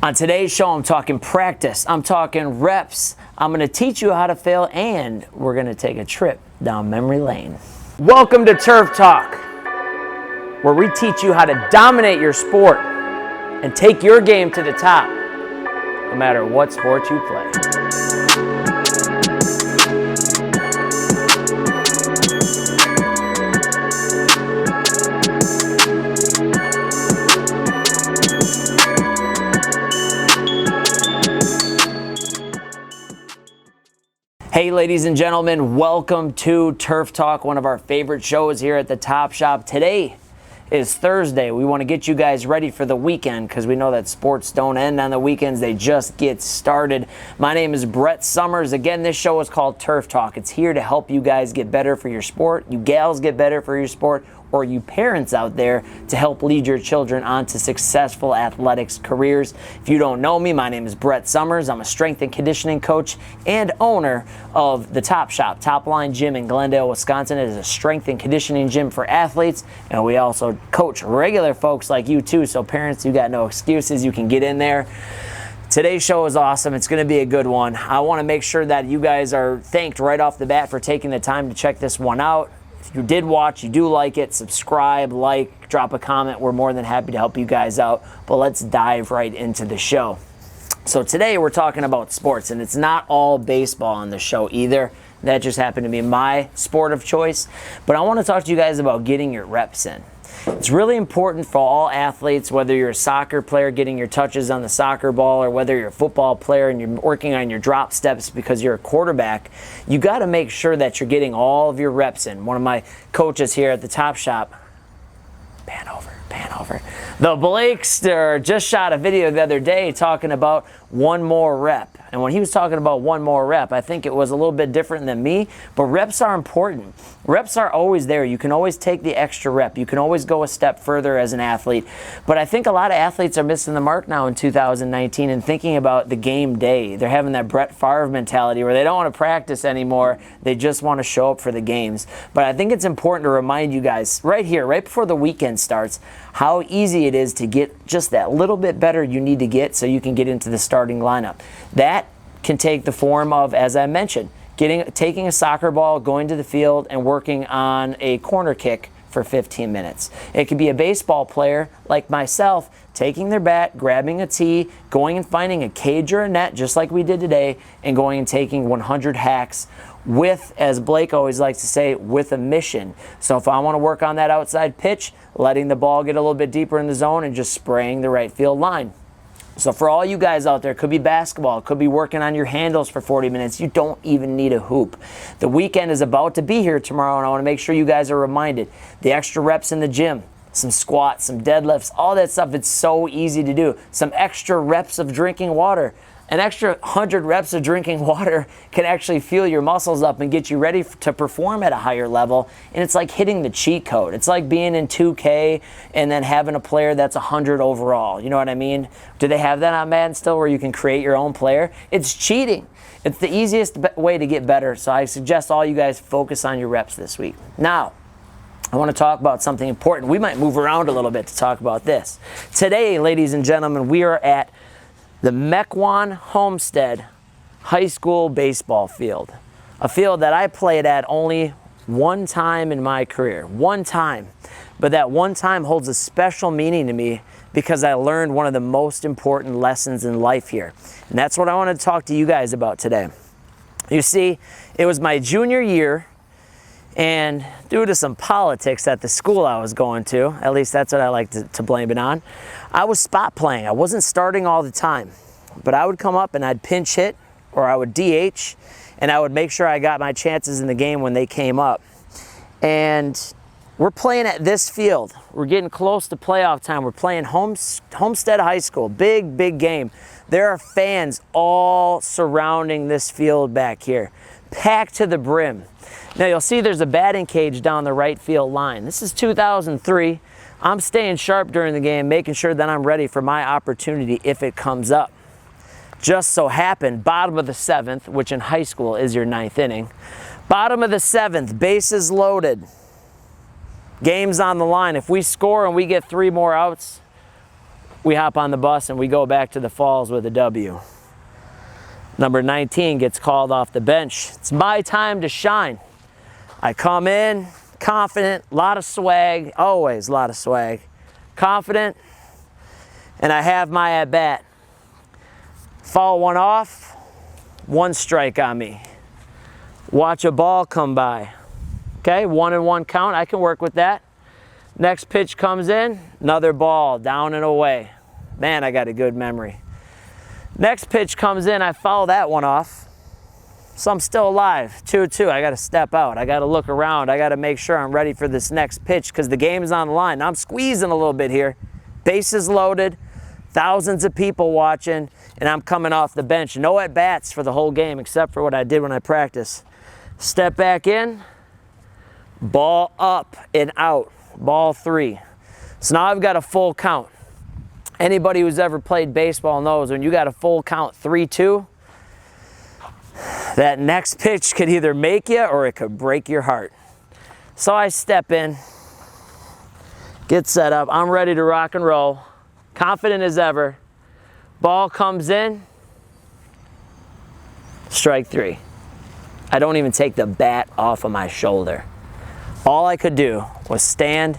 On today's show, I'm talking practice, I'm talking reps, I'm going to teach you how to fail, and we're going to take a trip down memory lane. Welcome to Turf Talk, where we teach you how to dominate your sport and take your game to the top, no matter what sport you play. Hey ladies and gentlemen, welcome to Turf Talk, one of our favorite shows here at the Top Shop. Today is Thursday. We want to get you guys ready for the weekend because we know that sports don't end on the weekends, they just get started. My name is Brett Summers. Again, this show is called Turf Talk. It's here to help you guys get better for your sport, you gals get better for your sport, or you parents out there to help lead your children onto successful athletics careers. If you don't know me, my name is Brett Summers. I'm a strength and conditioning coach and owner of the Top Shop, Top Line Gym in Glendale, Wisconsin. It is a strength and conditioning gym for athletes, and we also coach regular folks like you too. So parents, you got no excuses. You can get in there. Today's show is awesome. It's going to be a good one. I want to make sure that you guys are thanked right off the bat for taking the time to check this one out. If you did watch, you do like it, subscribe, like, drop a comment. We're more than happy to help you guys out. But let's dive right into the show. So today we're talking about sports, and it's not all baseball on the show either. That just happened to be my sport of choice. But I want to talk to you guys about getting your reps in. It's really important for all athletes, whether you're a soccer player getting your touches on the soccer ball, or whether you're a football player and you're working on your drop steps because you're a quarterback. You got to make sure that you're getting all of your reps in. One of my coaches here at the Top Shop, pan over. The Blakester just shot a video the other day talking about one more rep. And when he was talking about one more rep, I think it was a little bit different than me, but reps are important. Reps are always there. You can always take the extra rep. You can always go a step further as an athlete. But I think a lot of athletes are missing the mark now in 2019 and thinking about the game day. They're having that Brett Favre mentality where they don't want to practice anymore. They just want to show up for the games. But I think it's important to remind you guys right here, right before the weekend starts, how easy it is to get just that little bit better you need to get so you can get into the starting lineup. That can take the form of, as I mentioned, taking a soccer ball, going to the field, and working on a corner kick for 15 minutes. It could be a baseball player like myself taking their bat, grabbing a tee, going and finding a cage or a net, just like we did today, and going and taking 100 hacks with, as Blake always likes to say, with a mission. So if I want to work on that outside pitch, letting the ball get a little bit deeper in the zone and just spraying the right field line. So for all you guys out there, it could be basketball, it could be working on your handles for 40 minutes. You don't even need a hoop. The weekend is about to be here tomorrow, and I want to make sure you guys are reminded. The extra reps in the gym, some squats, some deadlifts, all that stuff, it's so easy to do. Some extra reps of drinking water. An extra 100 reps of drinking water can actually fuel your muscles up and get you ready to perform at a higher level. And it's like hitting the cheat code. It's like being in 2K and then having a player that's 100 overall. You know what I mean? Do they have that on Madden still where you can create your own player? It's cheating. It's the easiest way to get better. So I suggest all you guys focus on your reps this week. Now, I want to talk about something important. We might move around a little bit to talk about this. Today, ladies and gentlemen, we are at the Mequon Homestead High School baseball field. A field that I played at only one time in my career. One time. But that one time holds a special meaning to me because I learned one of the most important lessons in life here. And that's what I want to talk to you guys about today. You see, it was my junior year, and due to some politics at the school I was going to, at least that's what I like to blame it on, I was spot playing. I wasn't starting all the time, but I would come up and I'd pinch hit, or I would DH, and I would make sure I got my chances in the game when they came up. And we're playing at this field. We're getting close to playoff time. We're playing Homestead High School. Big game. There are fans all surrounding this field back here, packed to the brim. Now you'll see there's a batting cage down the right field line. This is 2003. I'm staying sharp during the game, making sure that I'm ready for my opportunity if it comes up. Just so happened, bottom of the 7th, which in high school is your 9th inning. Bottom of the 7th, bases loaded. Game's on the line. If we score and we get 3 more outs, we hop on the bus and we go back to the Falls with a W. Number 19 gets called off the bench. It's my time to shine. I come in confident, a lot of swag, always a lot of swag. Confident, and I have my at-bat. Foul one off, 1 strike on me. Watch a ball come by. Okay, 1-1 count, I can work with that. Next pitch comes in, another ball, down and away. Man, I got a good memory. Next pitch comes in, I foul that one off. So I'm still alive, 2-2. I got to step out. I got to look around. I got to make sure I'm ready for this next pitch because the game is on the line. Now I'm squeezing a little bit here. Bases loaded, thousands of people watching, and I'm coming off the bench. No at-bats for the whole game except for what I did when I practiced. Step back in, ball up and out, ball 3. So now I've got a full count. Anybody who's ever played baseball knows when you got a full count 3-2, that next pitch could either make you or it could break your heart. So I step in, get set up, I'm ready to rock and roll, confident as ever. Ball comes in, strike 3. I don't even take the bat off of my shoulder. All I could do was stand,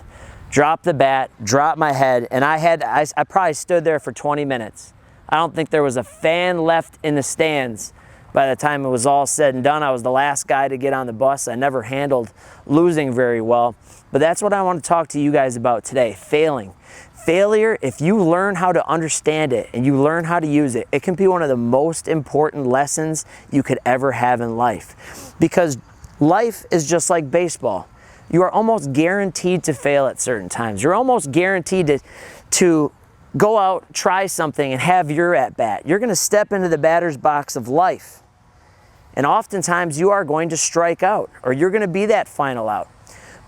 drop the bat, drop my head, and I probably stood there for 20 minutes. I don't think there was a fan left in the stands by the time it was all said and done. I was the last guy to get on the bus. I never handled losing very well. But that's what I want to talk to you guys about today, failing. Failure, if you learn how to understand it and you learn how to use it, it can be one of the most important lessons you could ever have in life. Because life is just like baseball. You are almost guaranteed to fail at certain times. You're almost guaranteed to go out, try something, and have your at-bat. You're going to step into the batter's box of life. And oftentimes you are going to strike out, or you're going to be that final out.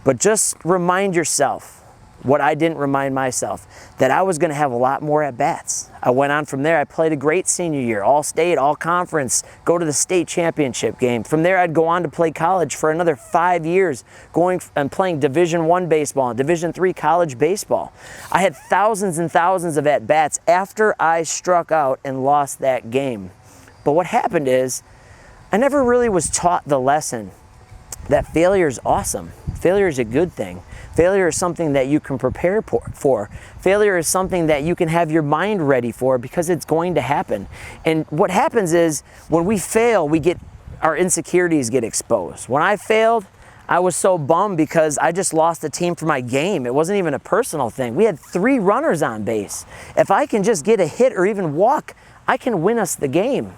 But just remind yourself, what I didn't remind myself, that I was going to have a lot more at-bats. I went on from there. I played a great senior year, all-state, all-conference, go to the state championship game. From there, I'd go on to play college for another 5 years, going and playing Division I baseball and Division III college baseball. I had thousands and thousands of at-bats after I struck out and lost that game. But what happened is, I never really was taught the lesson that failure is awesome. Failure is a good thing. Failure is something that you can prepare for. Failure is something that you can have your mind ready for because it's going to happen. And what happens is when we fail, our insecurities get exposed. When I failed, I was so bummed because I just lost the team for my game. It wasn't even a personal thing. We had 3 runners on base. If I can just get a hit or even walk, I can win us the game.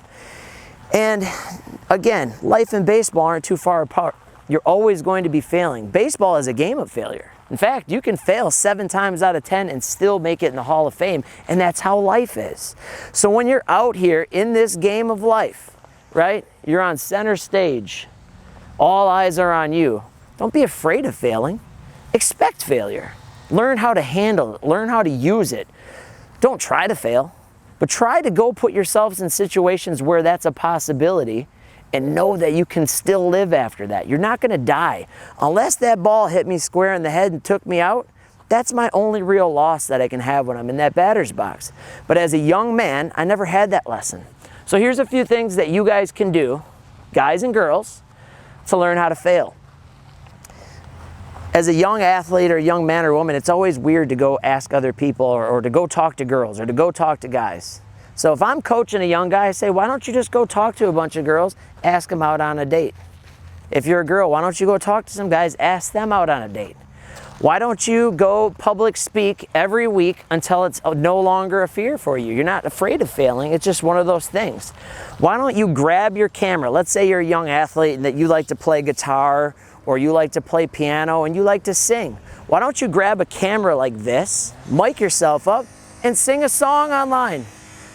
And again, life and baseball aren't too far apart. You're always going to be failing. Baseball is a game of failure. In fact, you can fail 7 times out of 10 and still make it in the Hall of Fame, and that's how life is. So when you're out here in this game of life, right, you're on center stage, all eyes are on you. Don't be afraid of failing. Expect failure. Learn how to handle it. Learn how to use it. Don't try to fail, but try to go put yourselves in situations where that's a possibility and know that you can still live after that. You're not going to die. Unless that ball hit me square in the head and took me out, that's my only real loss that I can have when I'm in that batter's box. But as a young man, I never had that lesson. So here's a few things that you guys can do, guys and girls, to learn how to fail. As a young athlete or a young man or woman, it's always weird to go ask other people or to go talk to girls or to go talk to guys. So if I'm coaching a young guy, I say, why don't you just go talk to a bunch of girls, ask them out on a date? If you're a girl, why don't you go talk to some guys, ask them out on a date? Why don't you go public speak every week until it's no longer a fear for you? You're not afraid of failing. It's just one of those things. Why don't you grab your camera? Let's say you're a young athlete and that you like to play guitar or you like to play piano and you like to sing. Why don't you grab a camera like this, mic yourself up, and sing a song online?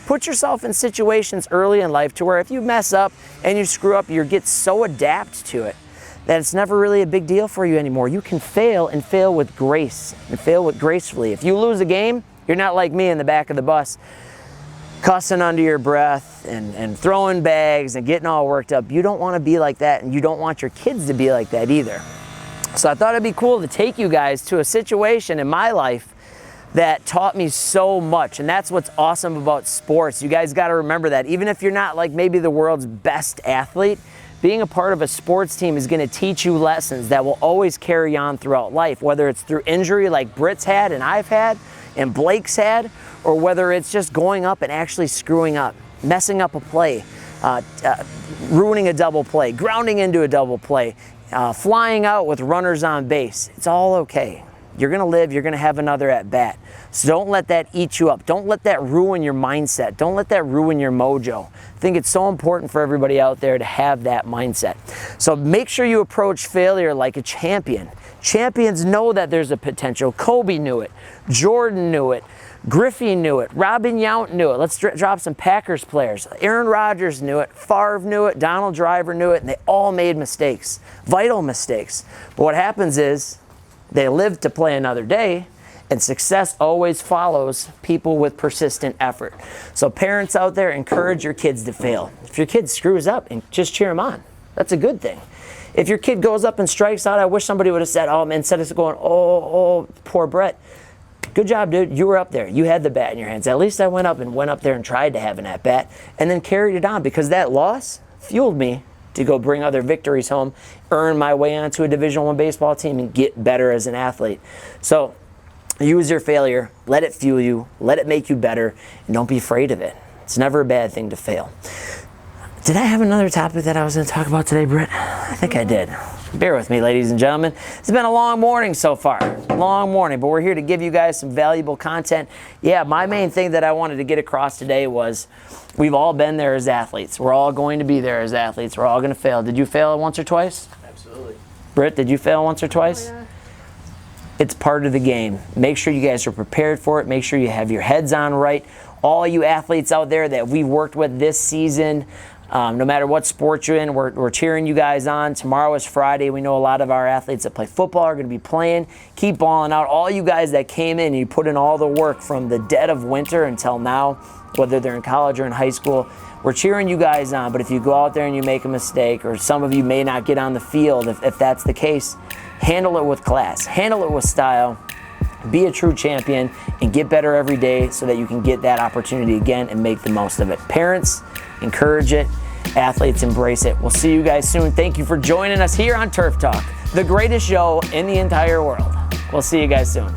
Put yourself in situations early in life to where if you mess up and you screw up, you get so adapted to it that it's never really a big deal for you anymore. You can fail and fail with grace and fail with gracefully. If you lose a game, you're not like me in the back of the bus cussing under your breath and throwing bags and getting all worked up. You don't want to be like that, and you don't want your kids to be like that either. So I thought it'd be cool to take you guys to a situation in my life that taught me so much, and that's what's awesome about sports. You guys got to remember that. Even if you're not like maybe the world's best athlete, being a part of a sports team is going to teach you lessons that will always carry on throughout life, whether it's through injury like Britt's had and I've had and Blake's had, or whether it's just going up and actually screwing up, messing up a play, ruining a double play, grounding into a double play, flying out with runners on base. It's all okay. You're going to live, you're going to have another at bat. So don't let that eat you up. Don't let that ruin your mindset. Don't let that ruin your mojo. I think it's so important for everybody out there to have that mindset. So make sure you approach failure like a champion. Champions know that there's a potential. Kobe knew it. Jordan knew it. Griffey knew it. Robin Yount knew it. Let's drop some Packers players. Aaron Rodgers knew it. Favre knew it. Donald Driver knew it. And they all made mistakes. Vital mistakes. But what happens is they live to play another day, and success always follows people with persistent effort. So parents out there, encourage your kids to fail. If your kid screws up, and just cheer them on. That's a good thing. If your kid goes up and strikes out, I wish somebody would have said, oh, man, instead of going, oh, poor Brett. Good job, dude. You were up there. You had the bat in your hands. At least I went up there and tried to have an at-bat and then carried it on, because that loss fueled me to go bring other victories home, earn my way onto a Division I baseball team, and get better as an athlete. So use your failure. Let it fuel you. Let it make you better. And don't be afraid of it. It's never a bad thing to fail. Did I have another topic that I was going to talk about today, Britt? I think I did. Bear with me, ladies and gentlemen. It's been a long morning so far. Long morning, but we're here to give you guys some valuable content. Yeah, my main thing that I wanted to get across today was we've all been there as athletes. We're all going to be there as athletes. We're all going to fail. Did you fail once or twice? Absolutely. Britt, did you fail once or twice? Oh, yeah. It's part of the game. Make sure you guys are prepared for it. Make sure you have your heads on right. All you athletes out there that we've worked with this season, no matter what sport you're in, we're cheering you guys on. Tomorrow is Friday. We know a lot of our athletes that play football are going to be playing. Keep balling out. All you guys that came in, you put in all the work from the dead of winter until now, whether they're in college or in high school, we're cheering you guys on. But if you go out there and you make a mistake, or some of you may not get on the field, if that's the case, handle it with class. Handle it with style. Be a true champion and get better every day so that you can get that opportunity again and make the most of it. Parents, encourage it. Athletes, embrace it. We'll see you guys soon. Thank you for joining us here on Turf Talk, the greatest show in the entire world. We'll see you guys soon.